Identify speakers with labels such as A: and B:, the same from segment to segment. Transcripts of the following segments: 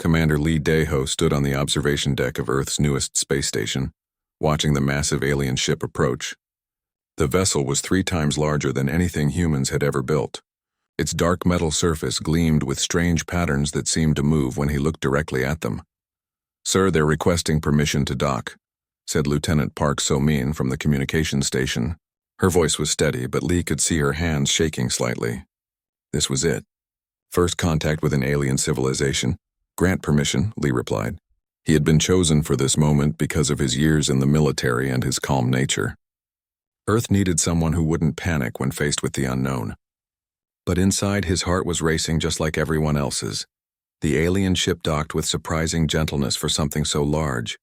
A: Commander Lee Daeho stood on the observation deck of Earth's newest space station, watching the massive alien ship approach. The vessel was 3 times larger than anything humans had ever built. Its dark metal surface gleamed with strange patterns that seemed to move when he looked directly at them. "Sir, they're requesting permission to dock," said Lieutenant Park So-min from the communications station. Her voice was steady, but Lee could see her hands shaking slightly. This was it. First contact with an alien civilization. "Grant permission," Lee replied. He had been chosen for this moment because of his years in the military and his calm nature. Earth needed someone who wouldn't panic when faced with the unknown. But inside, his heart was racing just like everyone else's. The alien ship docked with surprising gentleness for something so large.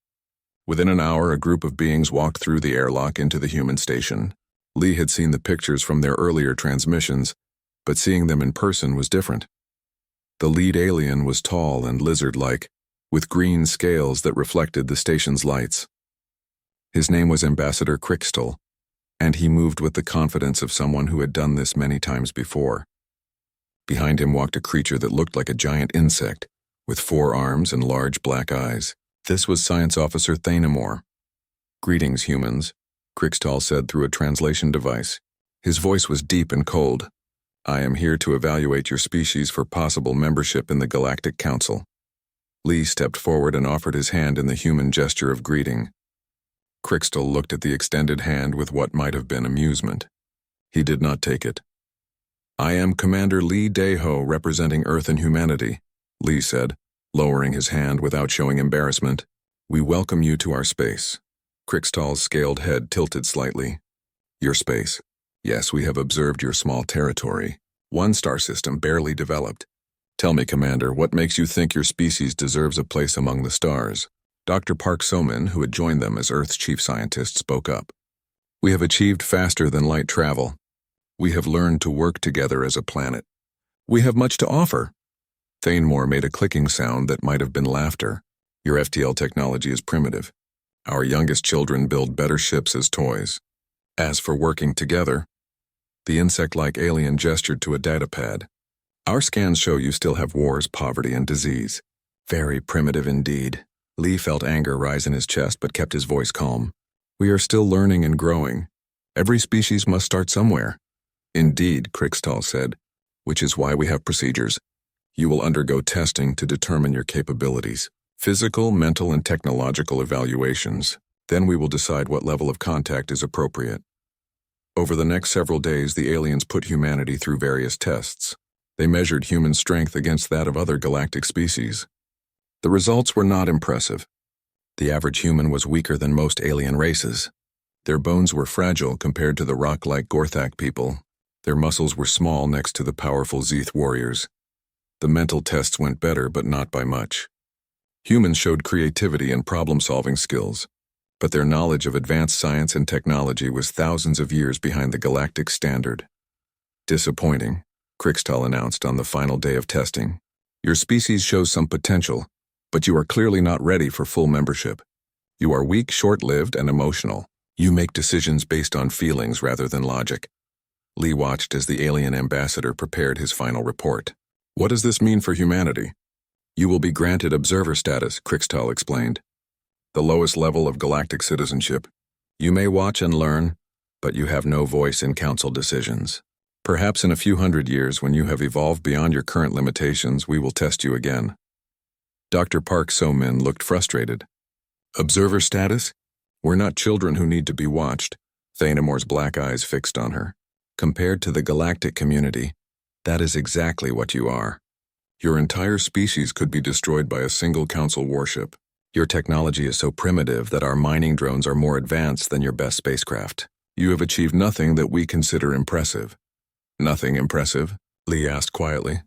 A: Within an hour, a group of beings walked through the airlock into the human station. Lee had seen the pictures from their earlier transmissions, but seeing them in person was different. The lead alien was tall and lizard-like, with green scales that reflected the station's lights. His name was Ambassador Crystal, and he moved with the confidence of someone who had done this many times before. Behind him walked a creature that looked like a giant insect, with 4 arms and large black eyes. This was Science Officer Thanemore. "Greetings, humans," Crystal said through a translation device. His voice was deep and cold. "I am here to evaluate your species for possible membership in the Galactic Council." Lee stepped forward and offered his hand in the human gesture of greeting. Crystal looked at the extended hand with what might have been amusement. He did not take it. "I am Commander Lee Daeho, representing Earth and humanity," Lee said, lowering his hand without showing embarrassment. "We welcome you to our space." Crystal's scaled head tilted slightly. "Your space? Yes, we have observed your small territory. 1 star system barely developed. Tell me, Commander, what makes you think your species deserves a place among the stars?" Dr. Park So-min, who had joined them as Earth's chief scientist, spoke up. "We have achieved faster than light travel. We have learned to work together as a planet. We have much to offer." Thanemore made a clicking sound that might have been laughter. "Your FTL technology is primitive. Our youngest children build better ships as toys. As for working together," the insect-like alien gestured to a datapad. "Our scans show you still have wars, poverty, and disease. Very primitive indeed." Lee felt anger rise in his chest but kept his voice calm. "We are still learning and growing. Every species must start somewhere." "Indeed," Crystal said, "which is why we have procedures. You will undergo testing to determine your capabilities. Physical, mental, and technological evaluations. Then we will decide what level of contact is appropriate." Over the next several days, the aliens put humanity through various tests. They measured human strength against that of other galactic species. The results were not impressive. The average human was weaker than most alien races. Their bones were fragile compared to the rock-like Gorthak people. Their muscles were small next to the powerful Zeeth warriors. The mental tests went better, but not by much. Humans showed creativity and problem-solving skills, but their knowledge of advanced science and technology was thousands of years behind the galactic standard. "Disappointing," Crystal announced on the final day of testing. "Your species shows some potential, but you are clearly not ready for full membership. You are weak, short-lived, and emotional. You make decisions based on feelings rather than logic." Lee watched as the alien ambassador prepared his final report. "What does this mean for humanity?" "You will be granted observer status," Crystal explained. "The lowest level of galactic citizenship. You may watch and learn, but you have no voice in council decisions. Perhaps in a few hundred years, when you have evolved beyond your current limitations, we will test you again." Dr. Park So-min looked frustrated. "Observer status? We're not children who need to be watched." Thanemore's black eyes fixed on her. "Compared to the galactic community, that is exactly what you are. Your entire species could be destroyed by a single council warship. Your technology is so primitive that our mining drones are more advanced than your best spacecraft. You have achieved nothing that we consider impressive." "Nothing impressive?" Lee asked quietly.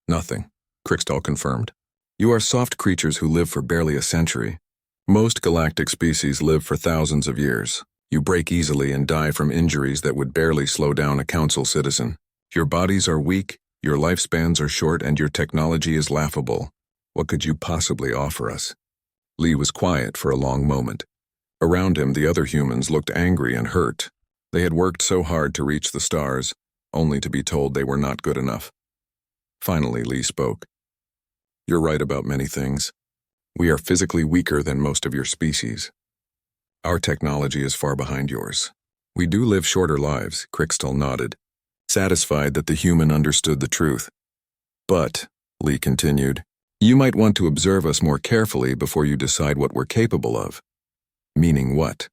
A: "Nothing," Crystal confirmed. "You are soft creatures who live for barely a century. Most galactic species live for thousands of years. You break easily and die from injuries that would barely slow down a council citizen. Your bodies are weak, your lifespans are short, and your technology is laughable. What could you possibly offer us?" Lee was quiet for a long moment. Around him, the other humans looked angry and hurt. They had worked so hard to reach the stars, only to be told they were not good enough. Finally, Lee spoke. You're right about many things. We are physically weaker than most of your species. Our technology is far behind yours. We do live shorter lives, Crystal nodded, satisfied that the human understood the truth. But, Lee continued, you might want to observe us more carefully before you decide what we're capable of. Meaning what?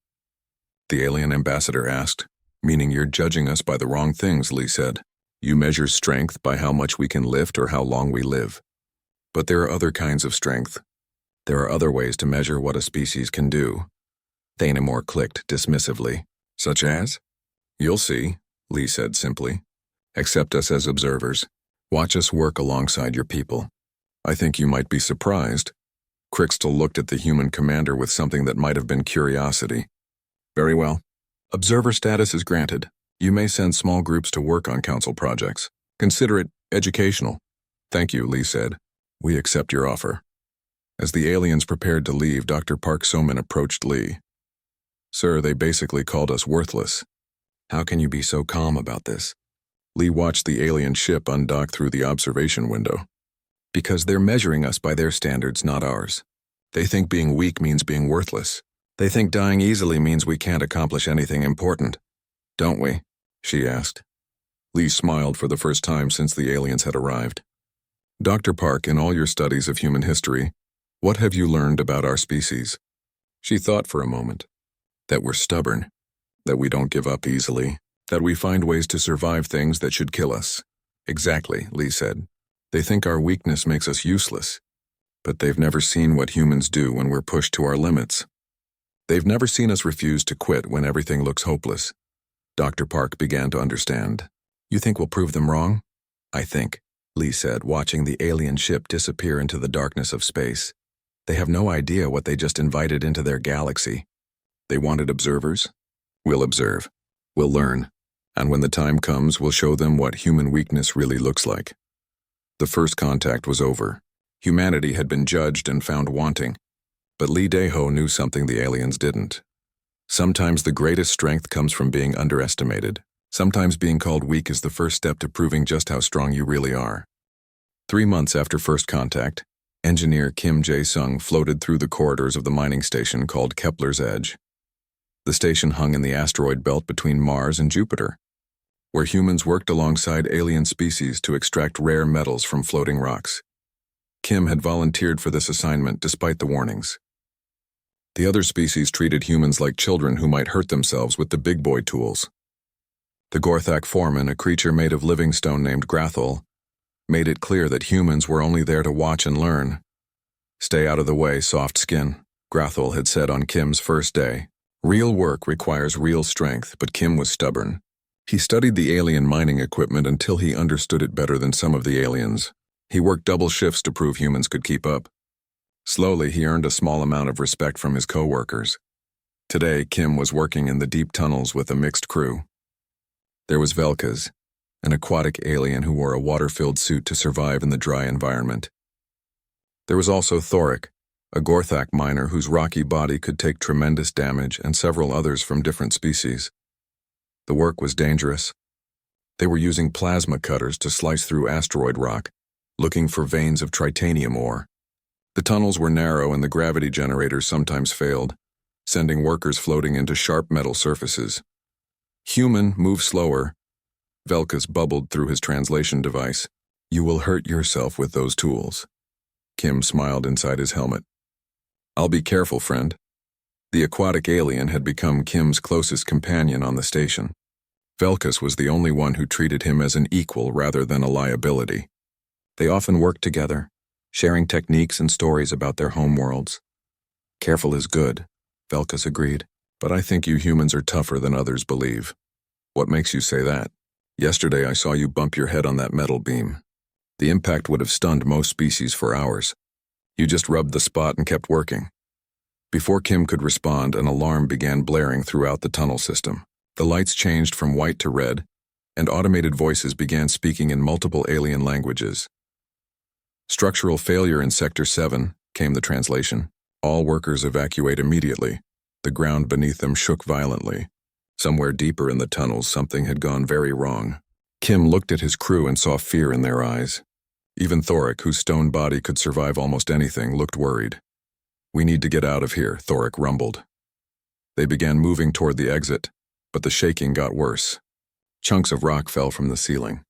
A: The alien ambassador asked. Meaning you're judging us by the wrong things, Lee said. You measure strength by how much we can lift or how long we live. But there are other kinds of strength. There are other ways to measure what a species can do. Thanamore clicked dismissively. Such as? You'll see, Lee said simply. Accept us as observers. Watch us work alongside your people. I think you might be surprised. Crystal looked at the human commander with something that might have been curiosity. Very well. Observer status is granted. You may send small groups to work on council projects. Consider it educational. Thank you, Lee said. We accept your offer. As the aliens prepared to leave, Dr. Park Soman approached Lee. Sir, they basically called us worthless. How can you be so calm about this? Lee watched the alien ship undock through the observation window. Because they're measuring us by their standards, not ours. They think being weak means being worthless. They think dying easily means we can't accomplish anything important. Don't we? She asked. Lee smiled for the first time since the aliens had arrived. Dr. Park, in all your studies of human history, what have you learned about our species? She thought for a moment. That we're stubborn. That we don't give up easily. That we find ways to survive things that should kill us. Exactly, Lee said. They think our weakness makes us useless. But they've never seen what humans do when we're pushed to our limits. They've never seen us refuse to quit when everything looks hopeless. Dr. Park began to understand. You think we'll prove them wrong? I think, Lee said, watching the alien ship disappear into the darkness of space. They have no idea what they just invited into their galaxy. They wanted observers? We'll observe. We'll learn. And when the time comes, we'll show them what human weakness really looks like. The first contact was over. Humanity had been judged and found wanting. But Lee Daeho knew something the aliens didn't. Sometimes the greatest strength comes from being underestimated. Sometimes being called weak is the first step to proving just how strong you really are. 3 months after first contact, engineer Kim Jae-sung floated through the corridors of the mining station called Kepler's Edge. The station hung in the asteroid belt between Mars and Jupiter, where humans worked alongside alien species to extract rare metals from floating rocks. Kim had volunteered for this assignment despite the warnings. The other species treated humans like children who might hurt themselves with the big boy tools. The Gorthak foreman, a creature made of living stone named Grathol, made it clear that humans were only there to watch and learn. Stay out of the way, soft skin, Grathol had said on Kim's first day. Real work requires real strength, but Kim was stubborn. He studied the alien mining equipment until he understood it better than some of the aliens. He worked double shifts to prove humans could keep up. Slowly, he earned a small amount of respect from his co-workers. Today, Kim was working in the deep tunnels with a mixed crew. There was Velkas, an aquatic alien who wore a water-filled suit to survive in the dry environment. There was also Thoric, a Gorthak miner whose rocky body could take tremendous damage, and several others from different species. The work was dangerous. They were using plasma cutters to slice through asteroid rock, looking for veins of tritanium ore. The tunnels were narrow and the gravity generators sometimes failed, sending workers floating into sharp metal surfaces. Human, move slower. Velkas bubbled through his translation device. You will hurt yourself with those tools. Kim smiled inside his helmet. I'll be careful, friend. The aquatic alien had become Kim's closest companion on the station. Velkas was the only one who treated him as an equal rather than a liability. They often worked together, sharing techniques and stories about their homeworlds. Careful is good, Velkas agreed, but I think you humans are tougher than others believe. What makes you say that? Yesterday I saw you bump your head on that metal beam. The impact would have stunned most species for hours. You just rubbed the spot and kept working. Before Kim could respond, an alarm began blaring throughout the tunnel system. The lights changed from white to red, and automated voices began speaking in multiple alien languages. Structural failure in Sector 7, came the translation. All workers evacuate immediately. The ground beneath them shook violently. Somewhere deeper in the tunnels, something had gone very wrong. Kim looked at his crew and saw fear in their eyes. Even Thoric, whose stone body could survive almost anything, looked worried. "We need to get out of here," Thoric rumbled. They began moving toward the exit, but the shaking got worse. Chunks of rock fell from the ceiling.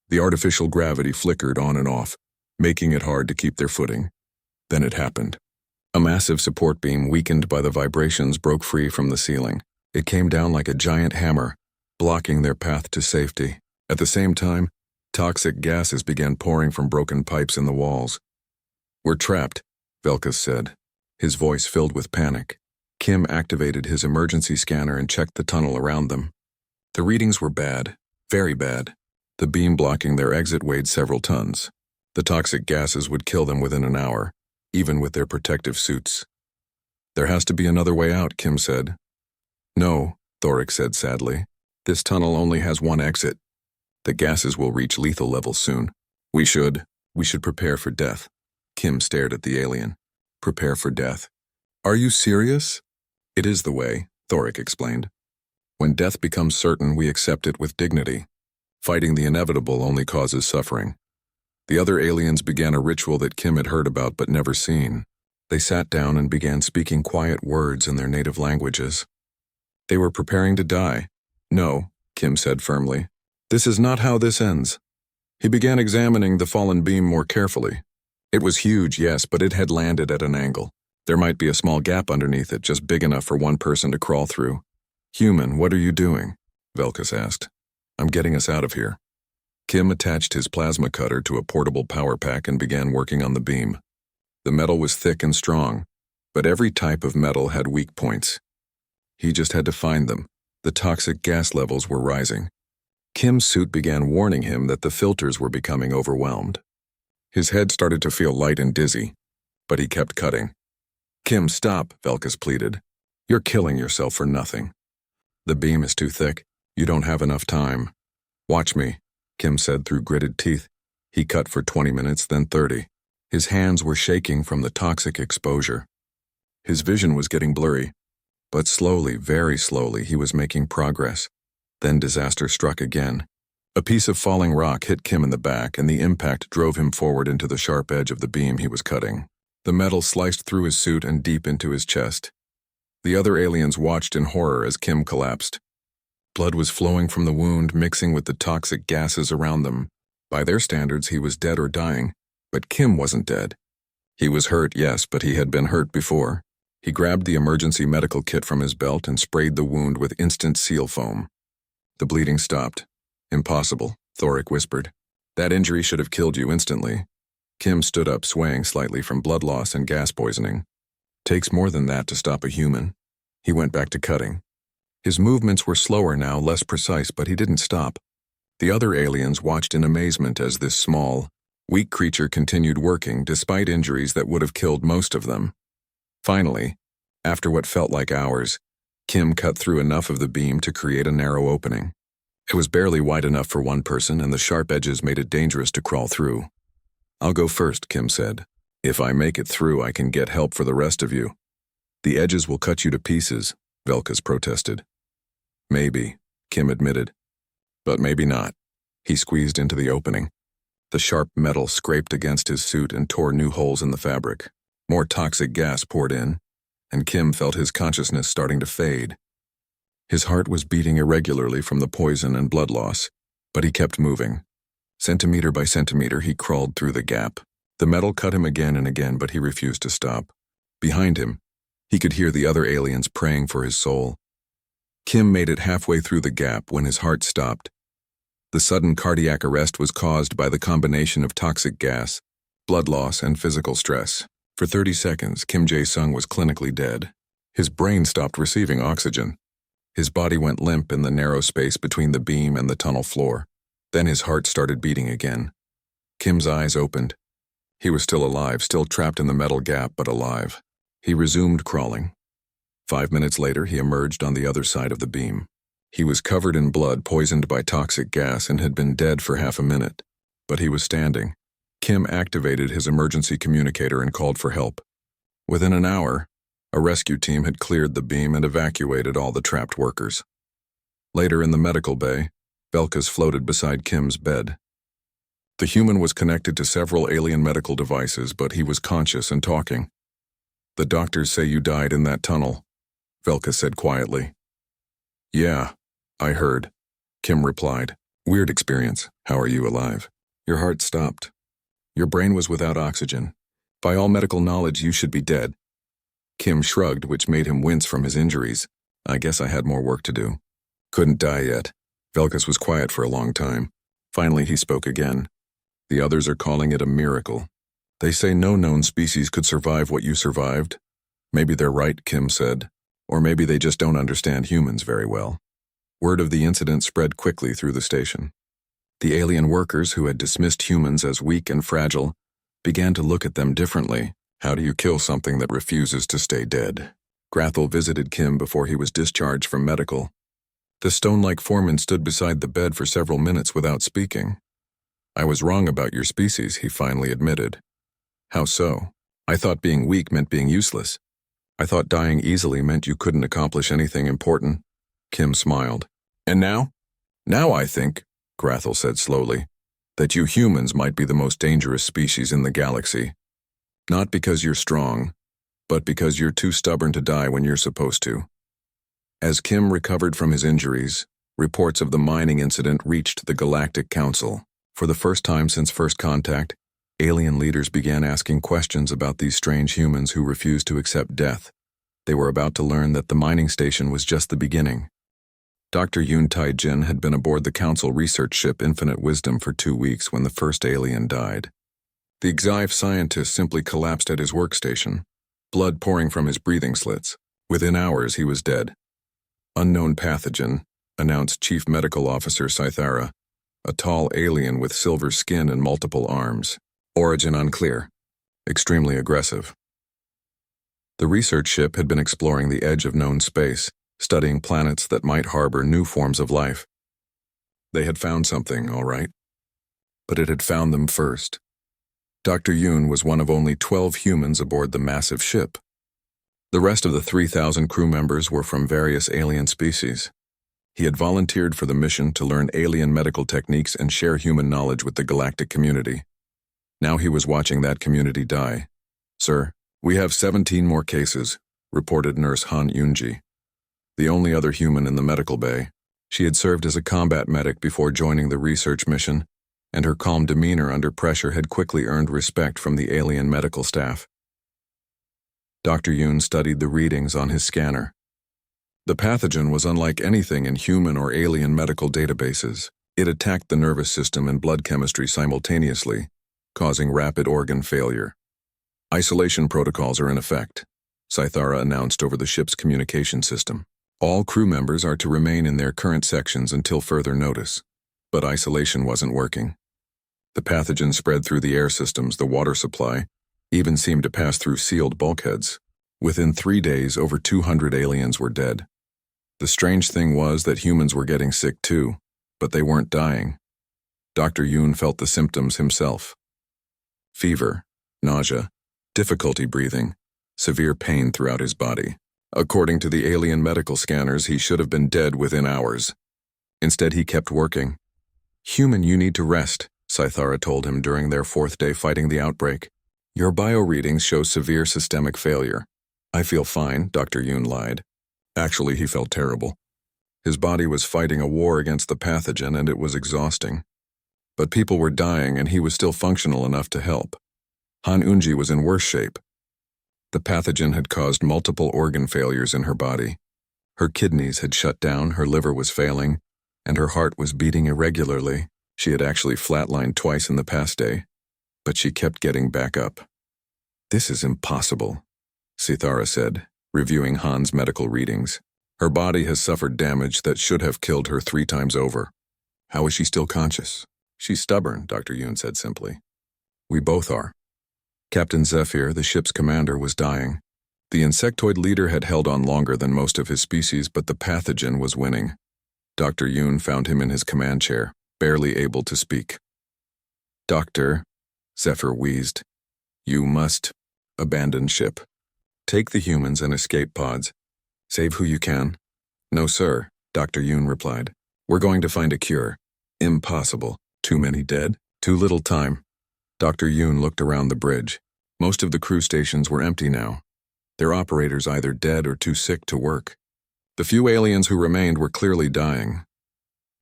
A: The artificial gravity flickered on and off, making it hard to keep their footing. Then it happened. A massive support beam, weakened by the vibrations, broke free from the ceiling. It came down like a giant hammer, blocking their path to safety. At the same time, toxic gases began pouring from broken pipes in the walls. "We're trapped," Velkas said, his voice filled with panic. Kim activated his emergency scanner and checked the tunnel around them. The readings were bad, very bad. The beam blocking their exit weighed several tons. The toxic gases would kill them within an hour, even with their protective suits. "There has to be another way out," Kim said. "No," Thoric said sadly. "This tunnel only has one exit. The gases will reach lethal levels soon. We should prepare for death." Kim stared at the alien. "Prepare for death? Are you serious?" "It is the way," Thoric explained. "When death becomes certain, we accept it with dignity. Fighting the inevitable only causes suffering." The other aliens began a ritual that Kim had heard about but never seen. They sat down and began speaking quiet words in their native languages. They were preparing to die. "No," Kim said firmly. "This is not how this ends." He began examining the fallen beam more carefully. It was huge, yes, but it had landed at an angle. There might be a small gap underneath it, just big enough for one person to crawl through. "Human, what are you doing?" Velkas asked. "I'm getting us out of here." Kim attached his plasma cutter to a portable power pack and began working on the beam. The metal was thick and strong, but every type of metal had weak points. He just had to find them. The toxic gas levels were rising. Kim's suit began warning him that the filters were becoming overwhelmed. His head started to feel light and dizzy, but he kept cutting. "Kim, stop," Velkas pleaded. "You're killing yourself for nothing. The beam is too thick. You don't have enough time." "Watch me," Kim said through gritted teeth. He cut for 20 minutes, then 30. His hands were shaking from the toxic exposure. His vision was getting blurry, but slowly, very slowly, he was making progress. Then disaster struck again. A piece of falling rock hit Kim in the back, and the impact drove him forward into the sharp edge of the beam he was cutting. The metal sliced through his suit and deep into his chest. The other aliens watched in horror as Kim collapsed. Blood was flowing from the wound, mixing with the toxic gases around them. By their standards, he was dead or dying, but Kim wasn't dead. He was hurt, yes, but he had been hurt before. He grabbed the emergency medical kit from his belt and sprayed the wound with instant seal foam. The bleeding stopped. "Impossible," Thoric whispered. "That injury should have killed you instantly." Kim stood up, swaying slightly from blood loss and gas poisoning. "Takes more than that to stop a human." He went back to cutting. His movements were slower now, less precise, but he didn't stop. The other aliens watched in amazement as this small, weak creature continued working despite injuries that would have killed most of them. Finally, after what felt like hours, Kim cut through enough of the beam to create a narrow opening. It was barely wide enough for one person, and the sharp edges made it dangerous to crawl through. "I'll go first," Kim said. "If I make it through, I can get help for the rest of you." "The edges will cut you to pieces," Velkas protested. "Maybe," Kim admitted. "But maybe not." He squeezed into the opening. The sharp metal scraped against his suit and tore new holes in the fabric. More toxic gas poured in, and Kim felt his consciousness starting to fade. His heart was beating irregularly from the poison and blood loss, but he kept moving. Centimeter by centimeter, he crawled through the gap. The metal cut him again and again, but he refused to stop. Behind him, he could hear the other aliens praying for his soul. Kim made it halfway through the gap when his heart stopped. The sudden cardiac arrest was caused by the combination of toxic gas, blood loss, and physical stress. For 30 seconds, Kim Jae-sung was clinically dead. His brain stopped receiving oxygen. His body went limp in the narrow space between the beam and the tunnel floor. Then his heart started beating again. Kim's eyes opened. He was still alive, still trapped in the metal gap, but alive. He resumed crawling. 5 minutes later, he emerged on the other side of the beam. He was covered in blood, poisoned by toxic gas, and had been dead for half a minute. But he was standing. Kim activated his emergency communicator and called for help. Within an hour, a rescue team had cleared the beam and evacuated all the trapped workers. Later in the medical bay, Velkas floated beside Kim's bed. The human was connected to several alien medical devices, but he was conscious and talking. "The doctors say you died in that tunnel," Velka said quietly. "Yeah, I heard," Kim replied. "Weird experience. How are you alive?" "Your heart stopped. Your brain was without oxygen. By all medical knowledge, you should be dead." Kim shrugged, which made him wince from his injuries. "I guess I had more work to do." "Couldn't die yet." Velkas was quiet for a long time. Finally, he spoke again. "The others are calling it a miracle. They say no known species could survive what you survived." "Maybe they're right," Kim said. "Or maybe they just don't understand humans very well." Word of the incident spread quickly through the station. The alien workers, who had dismissed humans as weak and fragile, began to look at them differently. "How do you kill something that refuses to stay dead?" Grathel visited Kim before he was discharged from medical. The stone-like foreman stood beside the bed for several minutes without speaking. "I was wrong about your species," he finally admitted. "How so?" "I thought being weak meant being useless. I thought dying easily meant you couldn't accomplish anything important." Kim smiled. "And now?" "Now I think," Grathel said slowly, "that you humans might be the most dangerous species in the galaxy. Not because you're strong, but because you're too stubborn to die when you're supposed to." As Kim recovered from his injuries, reports of the mining incident reached the Galactic Council. For the first time since first contact, alien leaders began asking questions about these strange humans who refused to accept death. They were about to learn that the mining station was just the beginning. Dr. Yoon Tai-jin had been aboard the Council research ship Infinite Wisdom for 2 weeks when the first alien died. The Xive scientist simply collapsed at his workstation, blood pouring from his breathing slits. Within hours, he was dead. "Unknown pathogen," announced Chief Medical Officer Scythara, a tall alien with silver skin and multiple arms. "Origin unclear. Extremely aggressive." The research ship had been exploring the edge of known space, studying planets that might harbor new forms of life. They had found something, all right. But it had found them first. Dr. Yoon was one of only 12 humans aboard the massive ship. The rest of the 3,000 crew members were from various alien species. He had volunteered for the mission to learn alien medical techniques and share human knowledge with the galactic community. Now he was watching that community die. "Sir, we have 17 more cases," reported Nurse Han Yunji, the only other human in the medical bay. She had served as a combat medic before joining the research mission, and her calm demeanor under pressure had quickly earned respect from the alien medical staff. Dr. Yoon studied the readings on his scanner. The pathogen was unlike anything in human or alien medical databases. It attacked the nervous system and blood chemistry simultaneously, causing rapid organ failure. "Isolation protocols are in effect," Scythara announced over the ship's communication system. "All crew members are to remain in their current sections until further notice." But isolation wasn't working. The pathogen spread through the air systems, the water supply, even seemed to pass through sealed bulkheads. Within 3 days, over 200 aliens were dead. The strange thing was that humans were getting sick too, but they weren't dying. Dr. Yoon felt the symptoms himself. Fever, nausea, difficulty breathing, severe pain throughout his body. According to the alien medical scanners, he should have been dead within hours. Instead, he kept working. "Human, you need to rest," Scythara told him during their 4th day fighting the outbreak. "Your bio-readings show severe systemic failure." "I feel fine," Dr. Yoon lied. Actually, he felt terrible. His body was fighting a war against the pathogen, and it was exhausting. But people were dying, and he was still functional enough to help. Han Unji was in worse shape. The pathogen had caused multiple organ failures in her body. Her kidneys had shut down, her liver was failing, and her heart was beating irregularly. She had actually flatlined twice in the past day, but she kept getting back up. "This is impossible," Sithara said, reviewing Han's medical readings. "Her body has suffered damage that should have killed her 3 times over. How is she still conscious?" "She's stubborn," Dr. Yoon said simply. "We both are." Captain Zephyr, the ship's commander, was dying. The insectoid leader had held on longer than most of his species, but the pathogen was winning. Dr. Yoon found him in his command chair, barely able to speak. "Doctor," Zephyr wheezed, "you must abandon ship. Take the humans and escape pods. Save who you can." "No, sir," Dr. Yoon replied. "We're going to find a cure." "Impossible. Too many dead?" Too little time. Dr. Yoon looked around the bridge. Most of the crew stations were empty now. Their operators either dead or too sick to work. The few aliens who remained were clearly dying.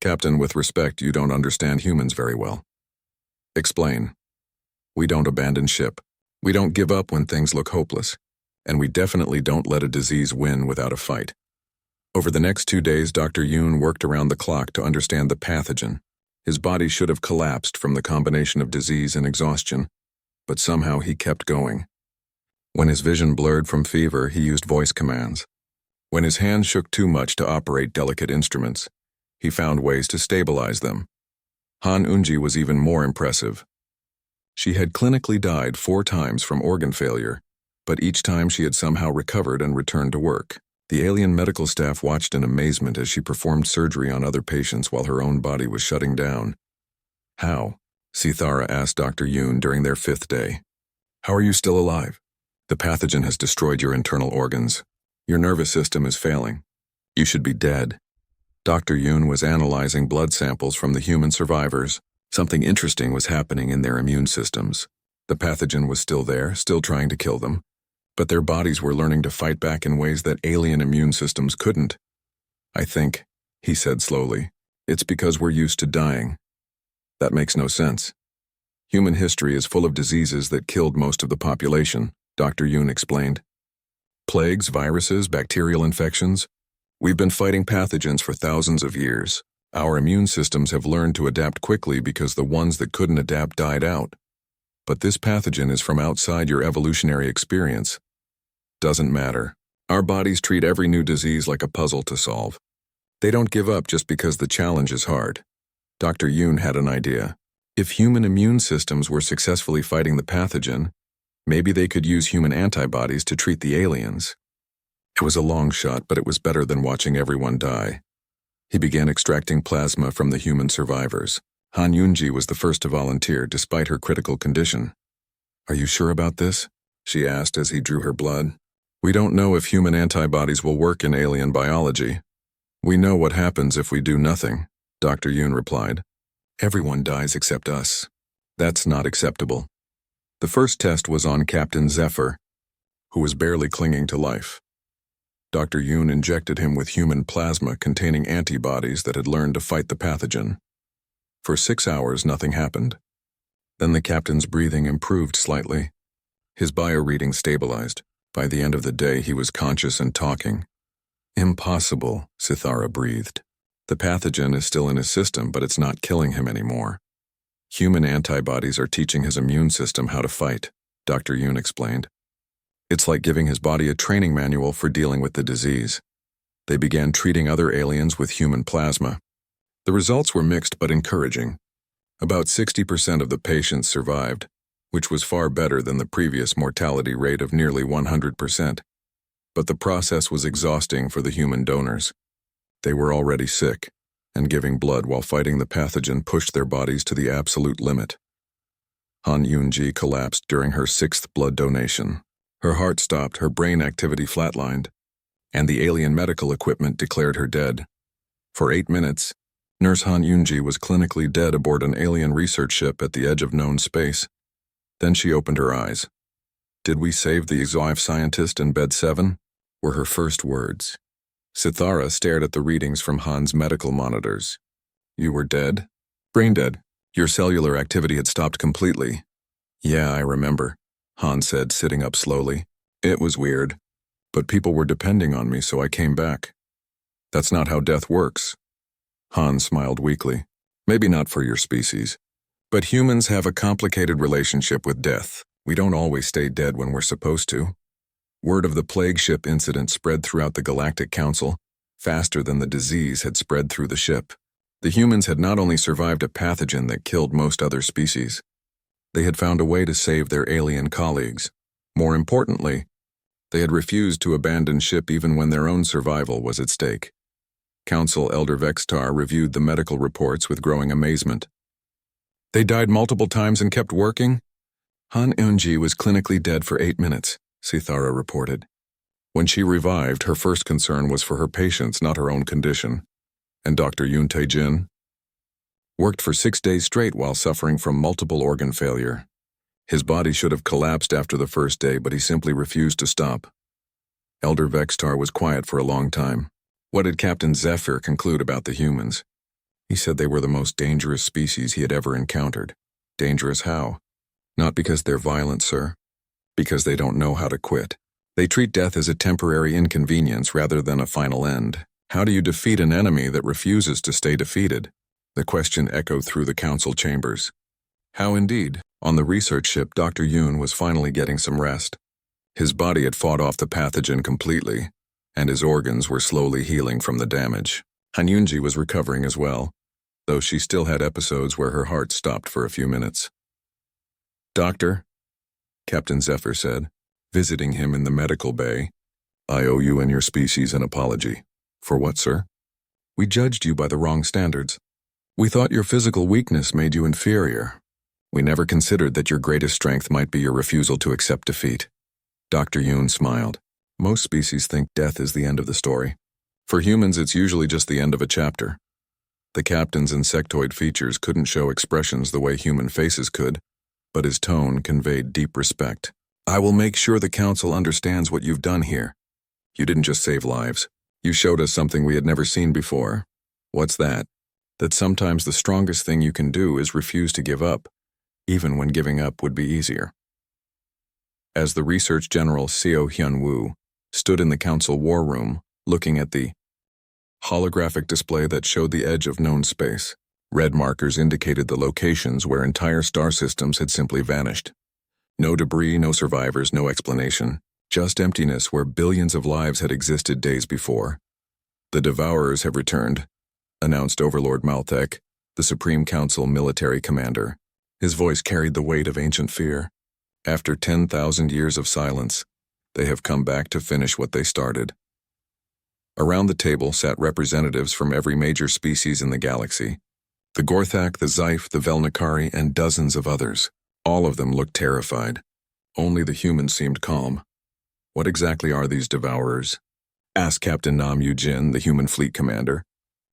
A: Captain, with respect, you don't understand humans very well. Explain. We don't abandon ship. We don't give up when things look hopeless. And we definitely don't let a disease win without a fight. Over the next 2 days, Dr. Yoon worked around the clock to understand the pathogen. His body should have collapsed from the combination of disease and exhaustion, but somehow he kept going. When his vision blurred from fever, he used voice commands. When his hands shook too much to operate delicate instruments, he found ways to stabilize them. Han Eunji was even more impressive. She had clinically died 4 times from organ failure, but each time she had somehow recovered and returned to work. The alien medical staff watched in amazement as she performed surgery on other patients while her own body was shutting down. How? Sithara asked Dr. Yoon during their 5th day. How are you still alive? The pathogen has destroyed your internal organs. Your nervous system is failing. You should be dead. Dr. Yoon was analyzing blood samples from the human survivors. Something interesting was happening in their immune systems. The pathogen was still there, still trying to kill them, but their bodies were learning to fight back in ways that alien immune systems couldn't. I think, he said slowly, it's because we're used to dying. That makes no sense. Human history is full of diseases that killed most of the population, Dr. Yoon explained. Plagues, viruses, bacterial infections. We've been fighting pathogens for thousands of years. Our immune systems have learned to adapt quickly because the ones that couldn't adapt died out. But this pathogen is from outside your evolutionary experience. Doesn't matter. Our bodies treat every new disease like a puzzle to solve. They don't give up just because the challenge is hard. Dr. Yoon had an idea. If human immune systems were successfully fighting the pathogen, maybe they could use human antibodies to treat the aliens. It was a long shot, but it was better than watching everyone die. He began extracting plasma from the human survivors. Han Eunji was the first to volunteer despite her critical condition. Are you sure about this? She asked as he drew her blood. We don't know if human antibodies will work in alien biology. We know what happens if we do nothing, Dr. Yoon replied. Everyone dies except us. That's not acceptable. The first test was on Captain Zephyr, who was barely clinging to life. Dr. Yoon injected him with human plasma containing antibodies that had learned to fight the pathogen. For 6 hours, nothing happened. Then the captain's breathing improved slightly. His bioreading stabilized. By the end of the day, he was conscious and talking. Impossible, Sithara breathed. The pathogen is still in his system, but it's not killing him anymore. Human antibodies are teaching his immune system how to fight, Dr. Yoon explained. It's like giving his body a training manual for dealing with the disease. They began treating other aliens with human plasma. The results were mixed but encouraging. About 60% of the patients survived, which was far better than the previous mortality rate of nearly 100%. But the process was exhausting for the human donors. They were already sick, and giving blood while fighting the pathogen pushed their bodies to the absolute limit. Han Eunji collapsed during her 6th blood donation. Her heart stopped, her brain activity flatlined, and the alien medical equipment declared her dead. For 8 minutes, Nurse Han Eunji was clinically dead aboard an alien research ship at the edge of known space. Then she opened her eyes. Did we save the HFY scientist in bed 7? Were her first words. Sithara stared at the readings from Han's medical monitors. You were dead? Brain dead. Your cellular activity had stopped completely. Yeah, I remember, Han said, sitting up slowly. It was weird, but people were depending on me, so I came back. That's not how death works. Han smiled weakly. Maybe not for your species. But humans have a complicated relationship with death. We don't always stay dead when we're supposed to. Word of the plague ship incident spread throughout the Galactic Council, faster than the disease had spread through the ship. The humans had not only survived a pathogen that killed most other species, they had found a way to save their alien colleagues. More importantly, they had refused to abandon ship even when their own survival was at stake. Council Elder Vextar reviewed the medical reports with growing amazement. They died multiple times and kept working? Han Eunji was clinically dead for 8 minutes, Sithara reported. When she revived, her first concern was for her patients, not her own condition. And Dr. Yoon Tae-jin? Worked for 6 days straight while suffering from multiple organ failure. His body should have collapsed after the first day, but he simply refused to stop. Elder Vextar was quiet for a long time. What did Captain Zephyr conclude about the humans? He said they were the most dangerous species he had ever encountered. Dangerous how? Not because they're violent, sir. Because they don't know how to quit. They treat death as a temporary inconvenience rather than a final end. How do you defeat an enemy that refuses to stay defeated? The question echoed through the council chambers. How indeed? On the research ship, Dr. Yoon was finally getting some rest. His body had fought off the pathogen completely, and his organs were slowly healing from the damage. Hanyunji was recovering as well, though she still had episodes where her heart stopped for a few minutes. "Doctor," Captain Zephyr said, visiting him in the medical bay, "I owe you and your species an apology." "For what, sir?" "We judged you by the wrong standards. We thought your physical weakness made you inferior. We never considered that your greatest strength might be your refusal to accept defeat." Dr. Yoon smiled. "Most species think death is the end of the story. For humans, it's usually just the end of a chapter." The captain's insectoid features couldn't show expressions the way human faces could, but his tone conveyed deep respect. "I will make sure the council understands what you've done here. You didn't just save lives. You showed us something we had never seen before." "What's that?" "That sometimes the strongest thing you can do is refuse to give up, even when giving up would be easier." As the Research General Seo Hyun-woo stood in the council war room, looking at the holographic display that showed the edge of known space, red markers indicated the locations where entire star systems had simply vanished. No debris, no survivors, no explanation. Just emptiness where billions of lives had existed days before. "The Devourers have returned," announced Overlord Malthek, the Supreme Council military commander. His voice carried the weight of ancient fear. "After 10,000 years of silence, they have come back to finish what they started." Around the table sat representatives from every major species in the galaxy. The Gorthak, the Zyph, the Velnikari, and dozens of others. All of them looked terrified. Only the humans seemed calm. "What exactly are these Devourers?" asked Captain Nam Yu-jin, the human fleet commander.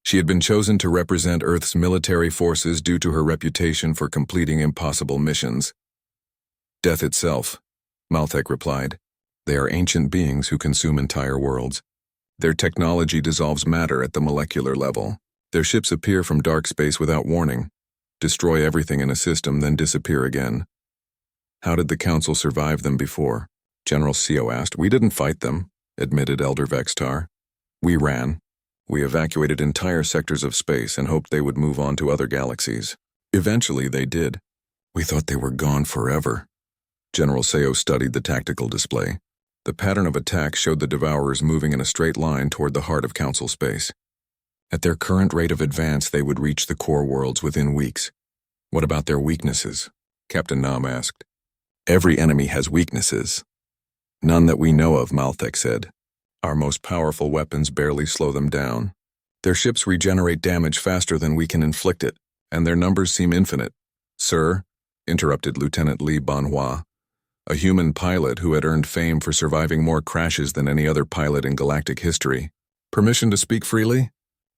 A: She had been chosen to represent Earth's military forces due to her reputation for completing impossible missions. "Death itself," Malthek replied. "They are ancient beings who consume entire worlds. Their technology dissolves matter at the molecular level. Their ships appear from dark space without warning, destroy everything in a system, then disappear again." "How did the Council survive them before?" General Seo asked. "We didn't fight them," admitted Elder Vextar. "We ran. We evacuated entire sectors of space and hoped they would move on to other galaxies. Eventually they did. We thought they were gone forever." General Seo studied the tactical display. The pattern of attack showed the Devourers moving in a straight line toward the heart of Council space. At their current rate of advance, they would reach the core worlds within weeks. "What about their weaknesses?" Captain Nam asked. "Every enemy has weaknesses." "None that we know of," Malthek said. "Our most powerful weapons barely slow them down. Their ships regenerate damage faster than we can inflict it, and their numbers seem infinite." "Sir," interrupted Lieutenant Li Banhua, a human pilot who had earned fame for surviving more crashes than any other pilot in galactic history. "Permission to speak freely?"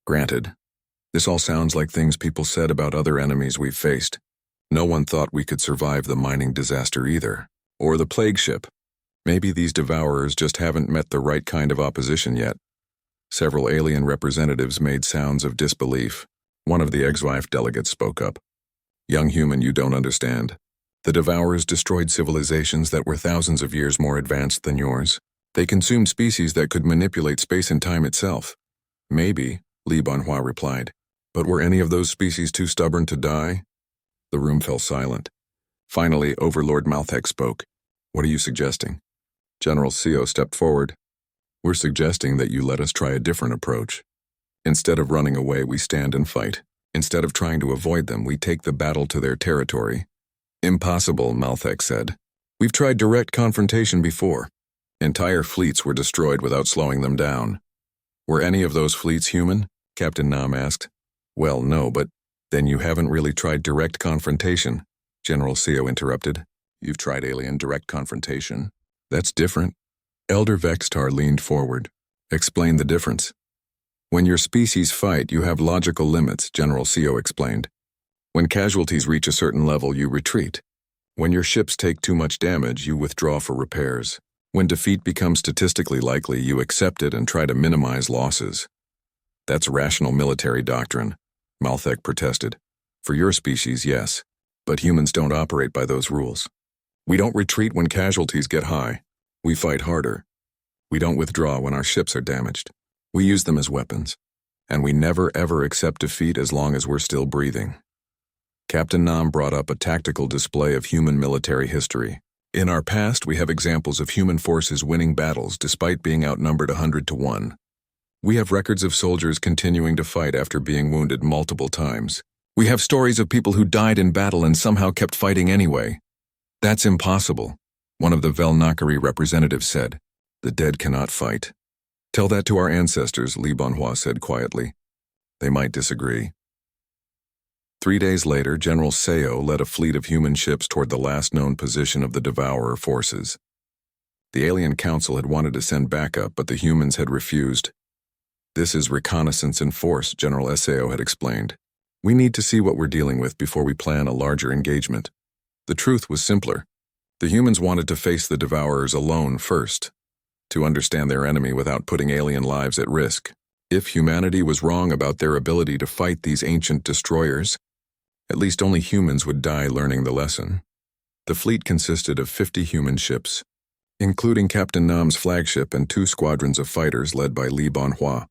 A: "Granted. This all sounds like things people said about other enemies we've faced. No one thought we could survive the mining disaster either. Or the plague ship. Maybe these Devourers just haven't met the right kind of opposition yet." Several alien representatives made sounds of disbelief. One of the Exwife delegates spoke up. "Young human, you don't understand. The Devourers destroyed civilizations that were thousands of years more advanced than yours. They consumed species that could manipulate space and time itself." "Maybe," Li Banhua replied. "But were any of those species too stubborn to die?" The room fell silent. Finally, Overlord Malthek spoke. "What are you suggesting?" General Seo stepped forward. "We're suggesting that you let us try a different approach. Instead of running away, we stand and fight. Instead of trying to avoid them, we take the battle to their territory." "Impossible," Malthek said. "We've tried direct confrontation before. Entire fleets were destroyed without slowing them down." "Were any of those fleets human?" Captain Nam asked. "Well, no, but then you haven't really tried direct confrontation," General Seo interrupted. "You've tried alien direct confrontation. That's different." Elder Vextar leaned forward. "Explain the difference." "When your species fight, you have logical limits," General Seo explained. When casualties reach a certain level, you retreat. When your ships take too much damage, you withdraw for repairs. When defeat becomes statistically likely, you accept it and try to minimize losses. That's rational military doctrine, Malthek protested. For your species, yes, but humans don't operate by those rules. We don't retreat when casualties get high. We fight harder. We don't withdraw when our ships are damaged. We use them as weapons. And we never ever accept defeat as long as we're still breathing. Captain Nam brought up a tactical display of human military history. In our past, we have examples of human forces winning battles despite being outnumbered 100-1. We have records of soldiers continuing to fight after being wounded multiple times. We have stories of people who died in battle and somehow kept fighting anyway. That's impossible, one of the Velnakari representatives said. The dead cannot fight. Tell that to our ancestors, Li Bonhua said quietly. They might disagree. 3 days later, General Seo led a fleet of human ships toward the last known position of the Devourer forces. The Alien Council had wanted to send backup, but the humans had refused. This is reconnaissance in force, General Seo had explained. We need to see what we're dealing with before we plan a larger engagement. The truth was simpler. The humans wanted to face the Devourers alone first, to understand their enemy without putting alien lives at risk. If humanity was wrong about their ability to fight these ancient destroyers, at least only humans would die learning the lesson. The fleet consisted of 50 human ships, including Captain Nam's flagship and 2 squadrons of fighters led by Li Bonhua.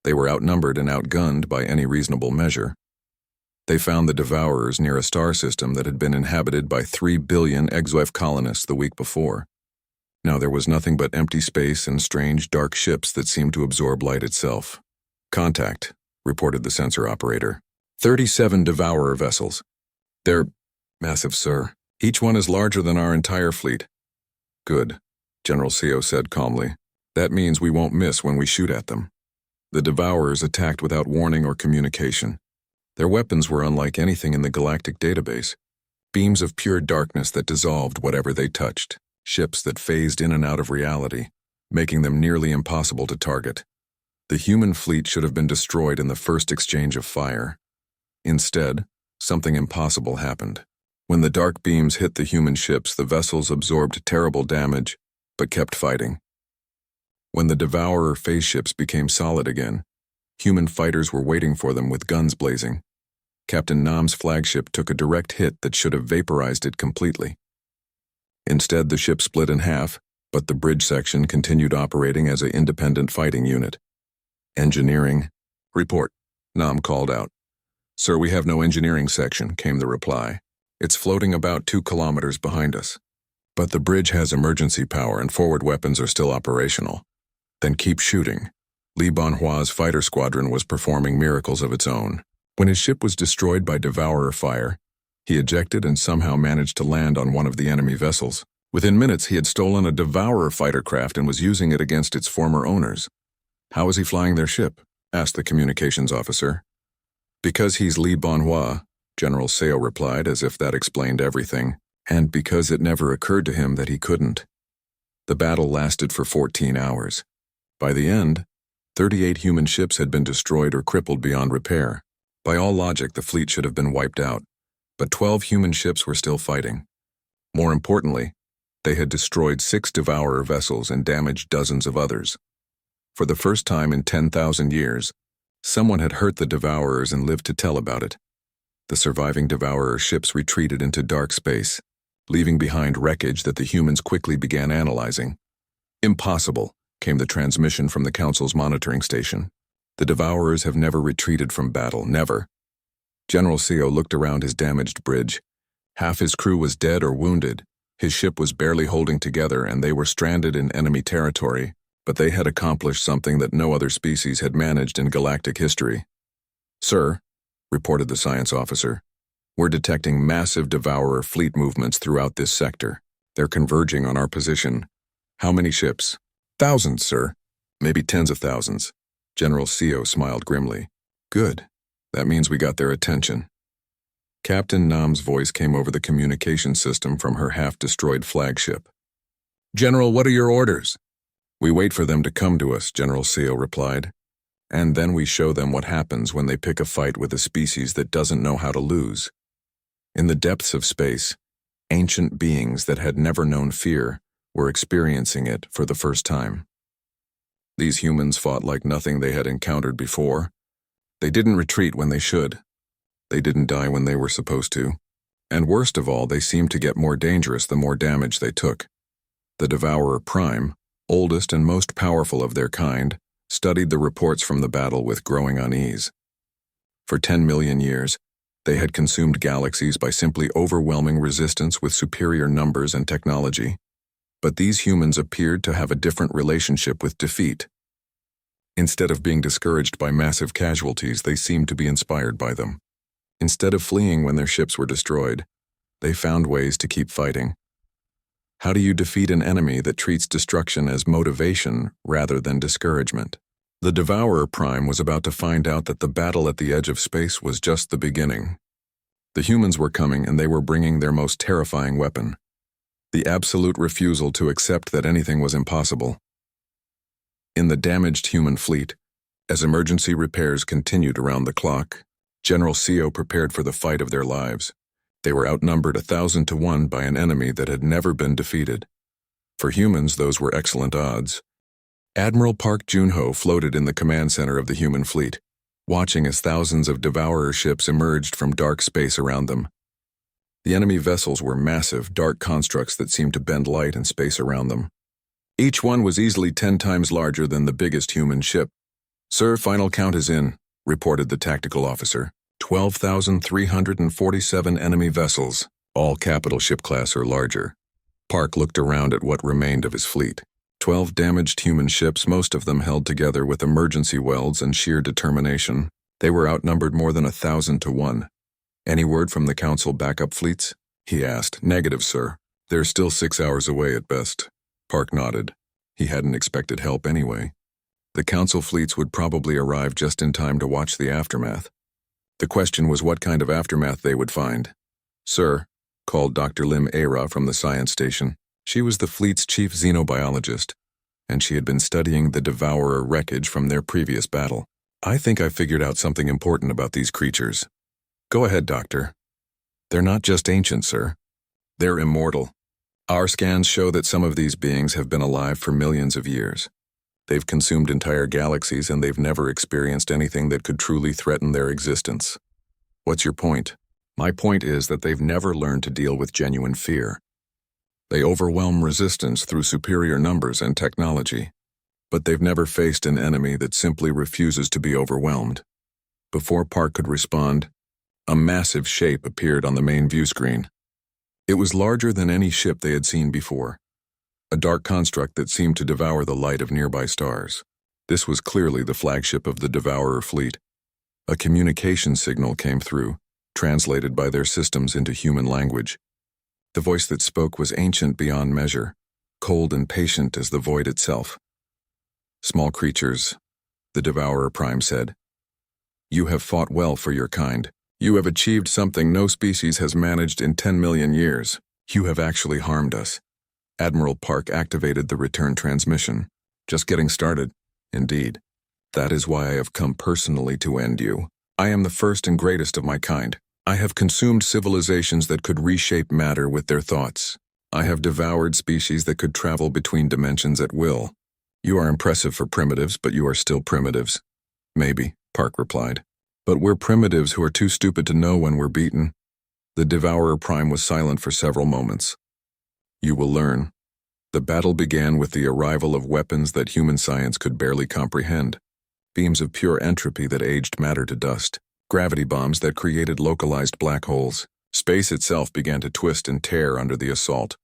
A: They were outnumbered and outgunned by any reasonable measure. They found the Devourers near a star system that had been inhabited by 3 billion Exoef colonists the week before. Now there was nothing but empty space and strange dark ships that seemed to absorb light itself. Contact, reported the sensor operator. 37 Devourer vessels. They're massive, sir. Each one is larger than our entire fleet. Good, General Seo said calmly. That means we won't miss when we shoot at them. The Devourers attacked without warning or communication. Their weapons were unlike anything in the galactic database. Beams of pure darkness that dissolved whatever they touched. Ships that phased in and out of reality, making them nearly impossible to target. The human fleet should have been destroyed in the first exchange of fire. Instead, something impossible happened. When the dark beams hit the human ships, the vessels absorbed terrible damage, but kept fighting. When the Devourer phase ships became solid again, human fighters were waiting for them with guns blazing. Captain Nam's flagship took a direct hit that should have vaporized it completely. Instead, the ship split in half, but the bridge section continued operating as an independent fighting unit. Engineering. Report, Nam called out. Sir, we have no engineering section, came the reply. It's floating about 2 kilometers behind us. But the bridge has emergency power and forward weapons are still operational. Then keep shooting. Li Bonhua's fighter squadron was performing miracles of its own. When his ship was destroyed by Devourer fire, he ejected and somehow managed to land on one of the enemy vessels. Within minutes, he had stolen a Devourer fighter craft and was using it against its former owners. How was he flying their ship? Asked the communications officer. Because he's Li Bonhua, General Seo replied, as if that explained everything, and because it never occurred to him that he couldn't. The battle lasted for 14 hours. By the end, 38 human ships had been destroyed or crippled beyond repair. By all logic, the fleet should have been wiped out, but 12 human ships were still fighting. More importantly, they had destroyed 6 Devourer vessels and damaged dozens of others. For the first time in 10,000 years, someone had hurt the Devourers and lived to tell about it. The surviving Devourer ships retreated into dark space, leaving behind wreckage that the humans quickly began analyzing. Impossible, came the transmission from the Council's monitoring station. The Devourers have never retreated from battle, never. General Seo looked around his damaged bridge. Half his crew was dead or wounded. His ship was barely holding together and they were stranded in enemy territory, but they had accomplished something that no other species had managed in galactic history. Sir, reported the science officer, we're detecting massive Devourer fleet movements throughout this sector. They're converging on our position. How many ships? Thousands, sir. Maybe tens of thousands. General Seo smiled grimly. Good. That means we got their attention. Captain Nam's voice came over the communication system from her half-destroyed flagship. General, what are your orders? We wait for them to come to us, General Seo replied. And then we show them what happens when they pick a fight with a species that doesn't know how to lose. In the depths of space, ancient beings that had never known fear were experiencing it for the first time. These humans fought like nothing they had encountered before. They didn't retreat when they should. They didn't die when they were supposed to. And worst of all, they seemed to get more dangerous the more damage they took. The Devourer Prime, oldest and most powerful of their kind, studied the reports from the battle with growing unease. For 10 million years, they had consumed galaxies by simply overwhelming resistance with superior numbers and technology. But these humans appeared to have a different relationship with defeat. Instead of being discouraged by massive casualties, they seemed to be inspired by them. Instead of fleeing when their ships were destroyed, they found ways to keep fighting. How do you defeat an enemy that treats destruction as motivation rather than discouragement? The Devourer Prime was about to find out that the battle at the edge of space was just the beginning. The humans were coming, and they were bringing their most terrifying weapon: the absolute refusal to accept that anything was impossible. In the damaged human fleet, as emergency repairs continued around the clock, General Seo prepared for the fight of their lives. They were outnumbered 1,000 to 1 by an enemy that had never been defeated. For humans, those were excellent odds. Admiral Park Junho floated in the command center of the human fleet, watching as thousands of Devourer ships emerged from dark space around them. The enemy vessels were massive, dark constructs that seemed to bend light and space around them. Each one was easily 10 times larger than the biggest human ship. "Sir, final count is in," reported the tactical officer. 12,347 enemy vessels, all capital ship class or larger. Park looked around at what remained of his fleet. 12 damaged human ships, most of them held together with emergency welds and sheer determination. They were outnumbered more than 1,000 to 1. "Any word from the Council backup fleets?" he asked. "Negative, sir. They're still 6 hours away at best." Park nodded. He hadn't expected help anyway. The Council fleets would probably arrive just in time to watch the aftermath. The question was what kind of aftermath they would find. "Sir," called Dr. Lim Ara from the science station. She was the fleet's chief xenobiologist, and she had been studying the Devourer wreckage from their previous battle. "I think I figured out something important about these creatures." "Go ahead, Doctor." "They're not just ancient, sir. They're immortal. Our scans show that some of these beings have been alive for millions of years. They've consumed entire galaxies, and they've never experienced anything that could truly threaten their existence." "What's your point?" "My point is that they've never learned to deal with genuine fear. They overwhelm resistance through superior numbers and technology, but they've never faced an enemy that simply refuses to be overwhelmed." Before Park could respond, a massive shape appeared on the main view screen. It was larger than any ship they had seen before, a dark construct that seemed to devour the light of nearby stars. This was clearly the flagship of the Devourer fleet. A communication signal came through, translated by their systems into human language. The voice that spoke was ancient beyond measure, cold and patient as the void itself. "Small creatures," the Devourer Prime said. "You have fought well for your kind. You have achieved something no species has managed in 10 million years. You have actually harmed us." Admiral Park activated the return transmission. "Just getting started." "Indeed. That is why I have come personally to end you. I am the first and greatest of my kind. I have consumed civilizations that could reshape matter with their thoughts. I have devoured species that could travel between dimensions at will. You are impressive for primitives, but you are still primitives." "Maybe," Park replied. "But we're primitives who are too stupid to know when we're beaten." The Devourer Prime was silent for several moments. "You will learn." The battle began with the arrival of weapons that human science could barely comprehend. Beams of pure entropy that aged matter to dust. Gravity bombs that created localized black holes. Space itself began to twist and tear under the assault.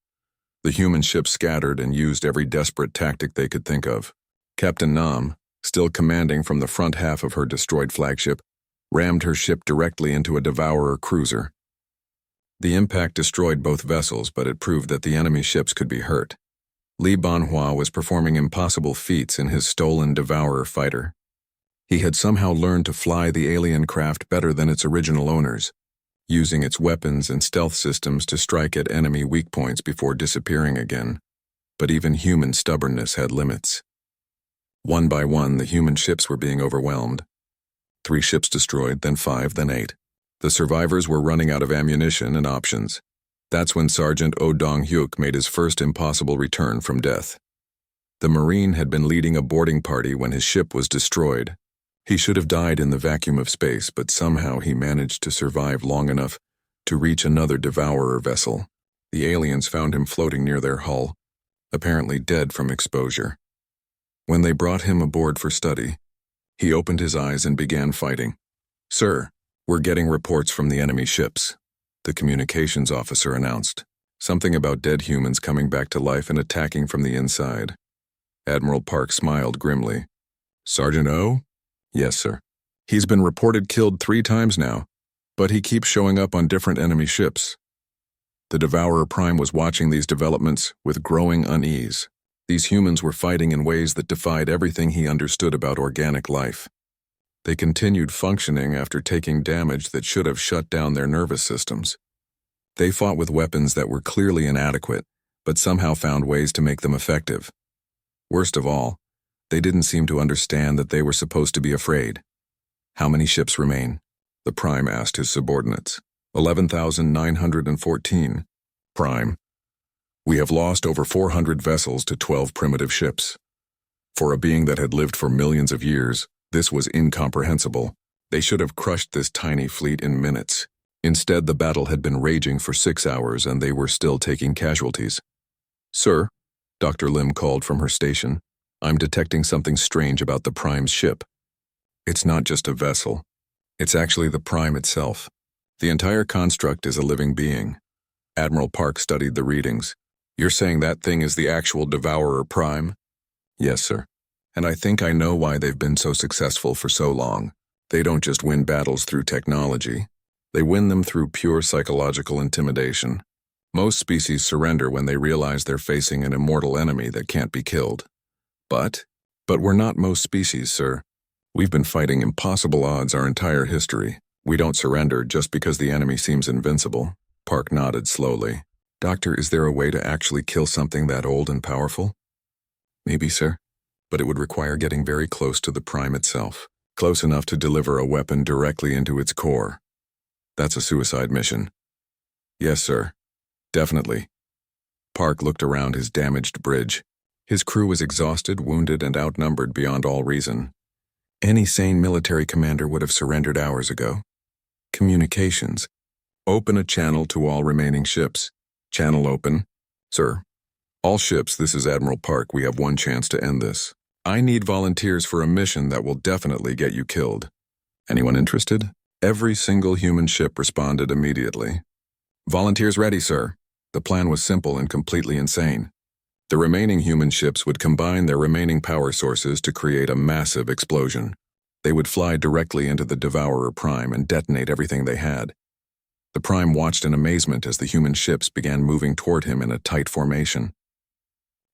A: The human ships scattered and used every desperate tactic they could think of. Captain Nam, still commanding from the front half of her destroyed flagship, rammed her ship directly into a Devourer cruiser. The impact destroyed both vessels, but it proved that the enemy ships could be hurt. Li Banhua was performing impossible feats in his stolen Devourer fighter. He had somehow learned to fly the alien craft better than its original owners, using its weapons and stealth systems to strike at enemy weak points before disappearing again. But even human stubbornness had limits. One by one, the human ships were being overwhelmed. 3 ships destroyed, then 5, then 8. The survivors were running out of ammunition and options. That's when Sergeant Oh Dong-hyuk made his first impossible return from death. The Marine had been leading a boarding party when his ship was destroyed. He should have died in the vacuum of space, but somehow he managed to survive long enough to reach another Devourer vessel. The aliens found him floating near their hull, apparently dead from exposure. When they brought him aboard for study, he opened his eyes and began fighting. "Sir, we're getting reports from the enemy ships," the communications officer announced. Something about dead humans coming back to life and attacking from the inside. Admiral Park smiled grimly. "Sergeant O?" "Yes, sir. He's been reported killed 3 times now, but he keeps showing up on different enemy ships." The Devourer Prime was watching these developments with growing unease. These humans were fighting in ways that defied everything he understood about organic life. They continued functioning after taking damage that should have shut down their nervous systems. They fought with weapons that were clearly inadequate, but somehow found ways to make them effective. Worst of all, they didn't seem to understand that they were supposed to be afraid. "How many ships remain?" the Prime asked his subordinates. 11,914. "Prime, we have lost over 400 vessels to 12 primitive ships. For a being that had lived for millions of years, this was incomprehensible. They should have crushed this tiny fleet in minutes. Instead, the battle had been raging for 6 hours and they were still taking casualties." "Sir," Dr. Lim called from her station, "I'm detecting something strange about the Prime's ship. It's not just a vessel. It's actually the Prime itself. The entire construct is a living being." Admiral Park studied the readings. "You're saying that thing is the actual Devourer Prime?" "Yes, sir. And I think I know why they've been so successful for so long. They don't just win battles through technology. They win them through pure psychological intimidation. Most species surrender when they realize they're facing an immortal enemy that can't be killed. But we're not most species, sir. We've been fighting impossible odds our entire history. We don't surrender just because the enemy seems invincible." Park nodded slowly. "Doctor, is there a way to actually kill something that old and powerful?" "Maybe, sir. But it would require getting very close to the Prime itself. Close enough to deliver a weapon directly into its core. That's a suicide mission." "Yes, sir. Definitely." Park looked around his damaged bridge. His crew was exhausted, wounded, and outnumbered beyond all reason. Any sane military commander would have surrendered hours ago. "Communications. Open a channel to all remaining ships." "Channel open." "Sir. All ships, this is Admiral Park. We have one chance to end this. I need volunteers for a mission that will definitely get you killed. Anyone interested?" Every single human ship responded immediately. "Volunteers ready, sir." The plan was simple and completely insane. The remaining human ships would combine their remaining power sources to create a massive explosion. They would fly directly into the Devourer Prime and detonate everything they had. The Prime watched in amazement as the human ships began moving toward him in a tight formation.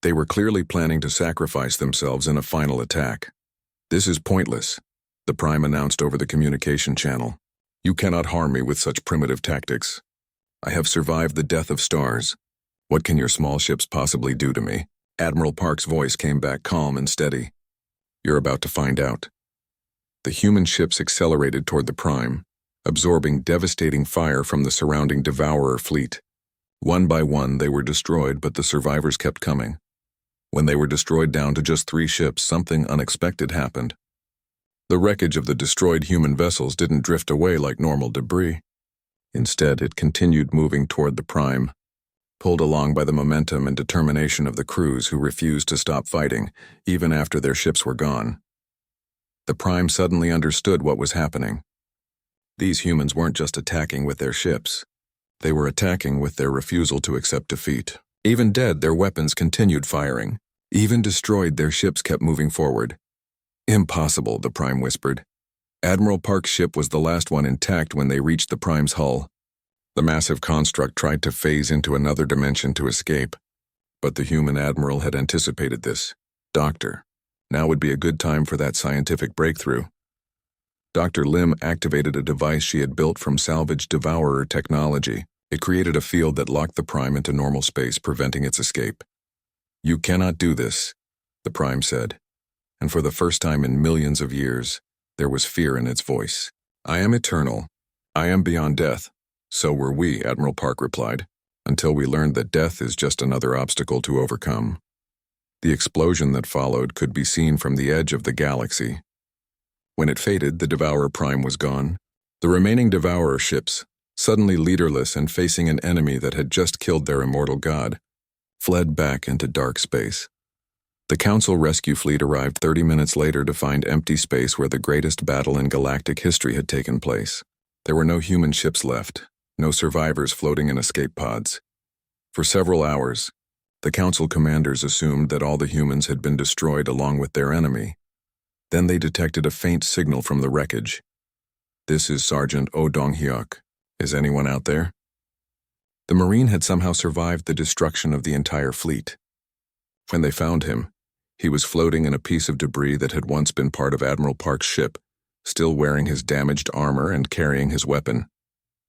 A: They were clearly planning to sacrifice themselves in a final attack. "This is pointless," the Prime announced over the communication channel. "You cannot harm me with such primitive tactics. I have survived the death of stars. What can your small ships possibly do to me?" Admiral Park's voice came back calm and steady. "You're about to find out." The human ships accelerated toward the Prime, absorbing devastating fire from the surrounding Devourer fleet. One by one, they were destroyed, but the survivors kept coming. When they were destroyed down to just 3 ships, something unexpected happened. The wreckage of the destroyed human vessels didn't drift away like normal debris. Instead, it continued moving toward the Prime, pulled along by the momentum and determination of the crews who refused to stop fighting, even after their ships were gone. The Prime suddenly understood what was happening. These humans weren't just attacking with their ships. They were attacking with their refusal to accept defeat. Even dead, their weapons continued firing. Even destroyed, their ships kept moving forward. "Impossible," the Prime whispered. Admiral Park's ship was the last one intact when they reached the Prime's hull. The massive construct tried to phase into another dimension to escape, but the human admiral had anticipated this. "Doctor, now would be a good time for that scientific breakthrough." Dr. Lim activated a device she had built from salvaged Devourer technology. It created a field that locked the Prime into normal space, preventing its escape. "You cannot do this," the Prime said, and for the first time in millions of years, there was fear in its voice. "I am eternal. I am beyond death." "So were we," Admiral Park replied, "until we learned that death is just another obstacle to overcome." The explosion that followed could be seen from the edge of the galaxy. When it faded, the Devourer Prime was gone. The remaining Devourer ships, suddenly leaderless and facing an enemy that had just killed their immortal god, fled back into dark space. The Council rescue fleet arrived 30 minutes later to find empty space where the greatest battle in galactic history had taken place. There were no human ships left, no survivors floating in escape pods. For several hours, the Council commanders assumed that all the humans had been destroyed along with their enemy. Then they detected a faint signal from the wreckage. "This is Sergeant Oh Dong-hyuk. Is anyone out there?" The Marine had somehow survived the destruction of the entire fleet. When they found him, he was floating in a piece of debris that had once been part of Admiral Park's ship, still wearing his damaged armor and carrying his weapon.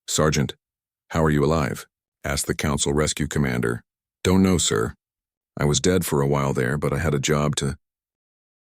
A: "Sergeant, how are you alive?" asked the Council rescue commander. "Don't know, sir. I was dead for a while there, but I had a job to..."